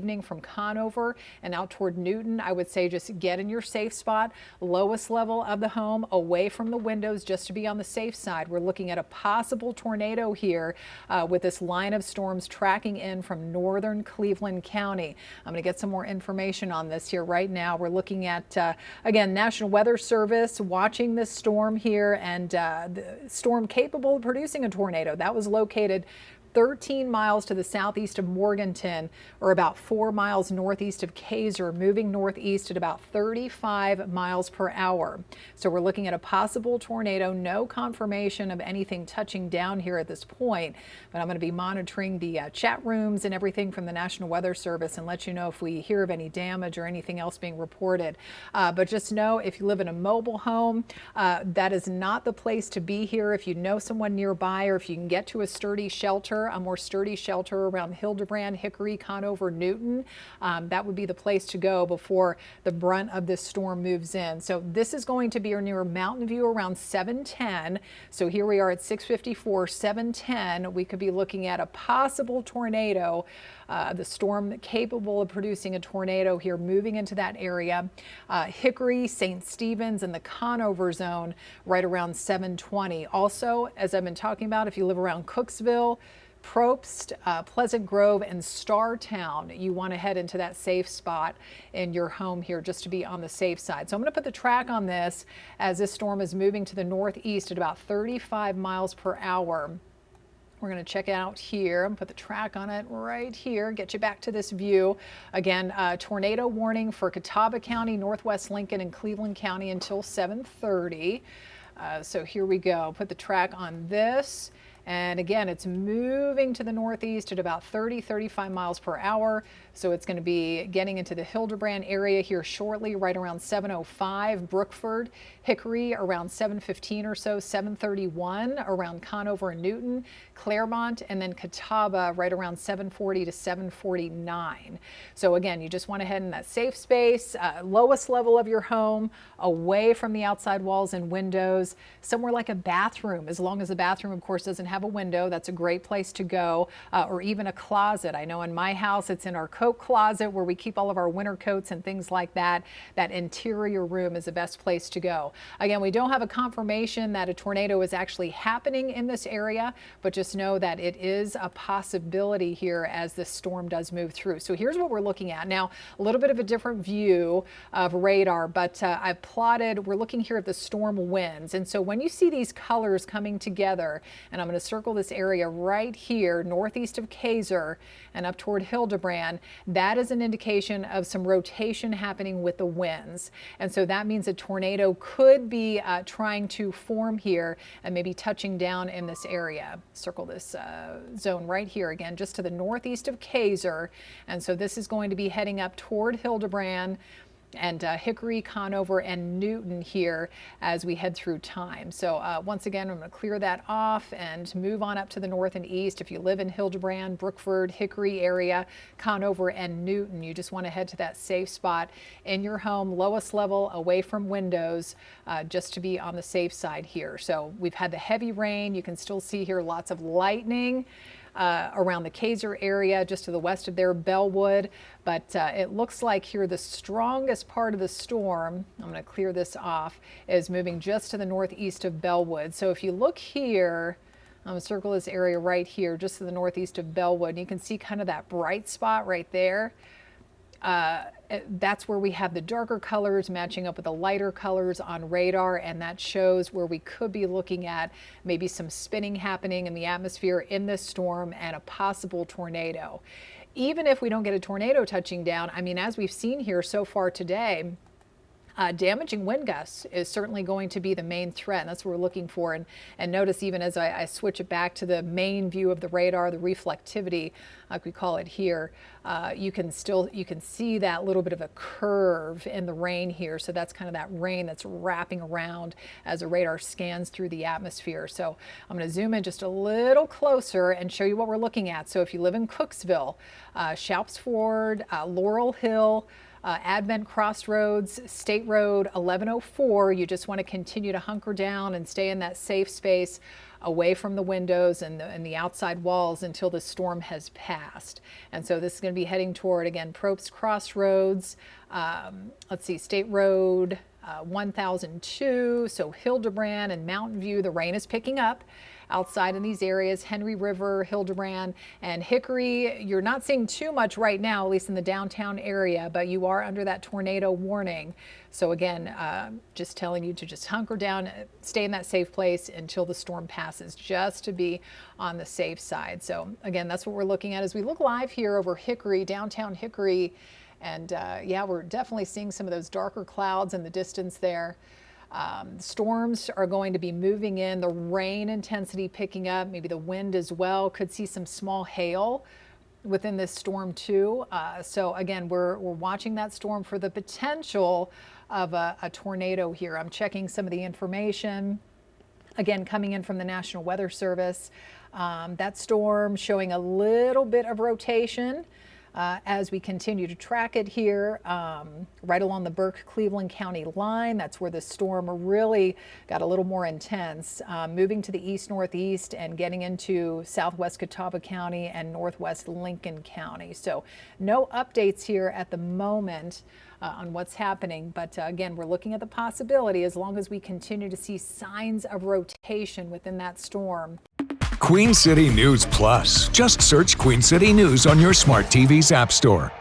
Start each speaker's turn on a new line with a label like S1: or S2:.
S1: evening from Conover and out toward Newton. I would say just get in your safe spot, lowest level of the home, away from the windows, just to be on the safe side. We're looking at a possible tornado here with this line of storms tracking in from northern Cleveland County. I'm going to get some more information on this here right now. We're looking at, again, National Weather Service watching this storm here, and the storm capable of producing a tornado. That was located 13 miles to the southeast of Morganton, or about 4 miles northeast of Kaiser, moving northeast at about 35 miles per hour. So we're looking at a possible tornado. No confirmation of anything touching down here at this point, but I'm going to be monitoring the chat rooms and everything from the National Weather Service and let you know if we hear of any damage or anything else being reported. But just know, if you live in a mobile home, that is not the place to be here. If you know someone nearby, or if you can get to a sturdy shelter, a more sturdy shelter around Hildebrand, Hickory, Conover, Newton, that would be the place to go before the brunt of this storm moves in. So this is going to be near Mountain View around 7:10. So here we are at 6:54, 7:10. We could be looking at a possible tornado. The storm capable of producing a tornado here moving into that area. Hickory, St. Stephen's, and the Conover zone right around 7:20. Also, as I've been talking about, if you live around Cooksville, Probst, Pleasant Grove, and Startown, you want to head into that safe spot in your home here just to be on the safe side. So I'm going to put the track on this as this storm is moving to the northeast at about 35 miles per hour. We're going to check it out here and put the track on it right here, get you back to this view. Again, tornado warning for Catawba County, Northwest Lincoln, and Cleveland County until 7:30. So here we go. Put the track on this. And again, it's moving to the northeast at about 35 miles per hour. So it's going to be getting into the Hildebrand area here shortly, right around 7:05. Brookford, Hickory around 7:15 or so, 7:31 around Conover and Newton, Claremont, and then Catawba right around 7:40 to 7:49. So again, you just want to head in that safe space, lowest level of your home, away from the outside walls and windows, somewhere like a bathroom, as long as the bathroom, of course, doesn't have a window. That's a great place to go, or even a closet. I know in my house, it's in our coat closet where we keep all of our winter coats and things like that. That interior room is the best place to go. Again, we don't have a confirmation that a tornado is actually happening in this area, but just know that it is a possibility here as this storm does move through. So here's what we're looking at now. A little bit of a different view of radar, but I've plotted, we're looking here at the storm winds. And so when you see these colors coming together, and I'm going to circle this area right here, northeast of Kaiser and up toward Hildebrand, that is an indication of some rotation happening with the winds. And so that means a tornado could be trying to form here and maybe touching down in this area. Circle this zone right here again, just to the northeast of Kaiser. And so this is going to be heading up toward Hildebrand and Hickory, Conover, and Newton here as we head through time. So once again, I'm going to clear that off and move on up to the north and east. If you live in Hildebrand, Brookford, Hickory area, Conover, and Newton, you just want to head to that safe spot in your home, lowest level, away from windows, just to be on the safe side here. So we've had the heavy rain. You can still see here lots of lightning around the Kaiser area, just to the west of there, Bellwood. But it looks like here the strongest part of the storm, I'm going to clear this off, is moving just to the northeast of Bellwood. So if you look here, I'm going to circle this area right here, just to the northeast of Bellwood, and you can see kind of that bright spot right there. That's where we have the darker colors matching up with the lighter colors on radar, and that shows where we could be looking at maybe some spinning happening in the atmosphere in this storm and a possible tornado. Even if we don't get a tornado touching down, I mean, as we've seen here so far today, damaging wind gusts is certainly going to be the main threat, and that's what we're looking for. And notice, even as I switch it back to the main view of the radar, the reflectivity, like we call it here, you can see that little bit of a curve in the rain here. So that's kind of that rain that's wrapping around as the radar scans through the atmosphere. So I'm going to zoom in just a little closer and show you what we're looking at. So if you live in Cooksville, Shoups Ford, Laurel Hill, Advent Crossroads, State Road 1104, you just want to continue to hunker down and stay in that safe space away from the windows and the outside walls until the storm has passed. And so this is going to be heading toward, again, Probst Crossroads, let's see, State Road 1002, so Hildebrand and Mountain View. The rain is picking up outside in these areas, Henry River, Hildebrand, and Hickory. You're not seeing too much right now, at least in the downtown area, but you are under that tornado warning. So again, just telling you to just hunker down, stay in that safe place until the storm passes, just to be on the safe side. So again, that's what we're looking at as we look live here over Hickory, downtown Hickory. And yeah, we're definitely seeing some of those darker clouds in the distance there. Storms are going to be moving in, the rain intensity picking up, maybe the wind as well. Could see some small hail within this storm too. So again, we're watching that storm for the potential of a tornado here. I'm checking some of the information, again, coming in from the National Weather Service. That storm showing a little bit of rotation as we continue to track it here, right along the Burke-Cleveland County line. That's where the storm really got a little more intense, moving to the east-northeast and getting into southwest Catawba County and northwest Lincoln County. So no updates here at the moment on what's happening, but again, we're looking at the possibility as long as we continue to see signs of rotation within that storm.
S2: Queen City News Plus. Just search Queen City News on your smart TV's app store.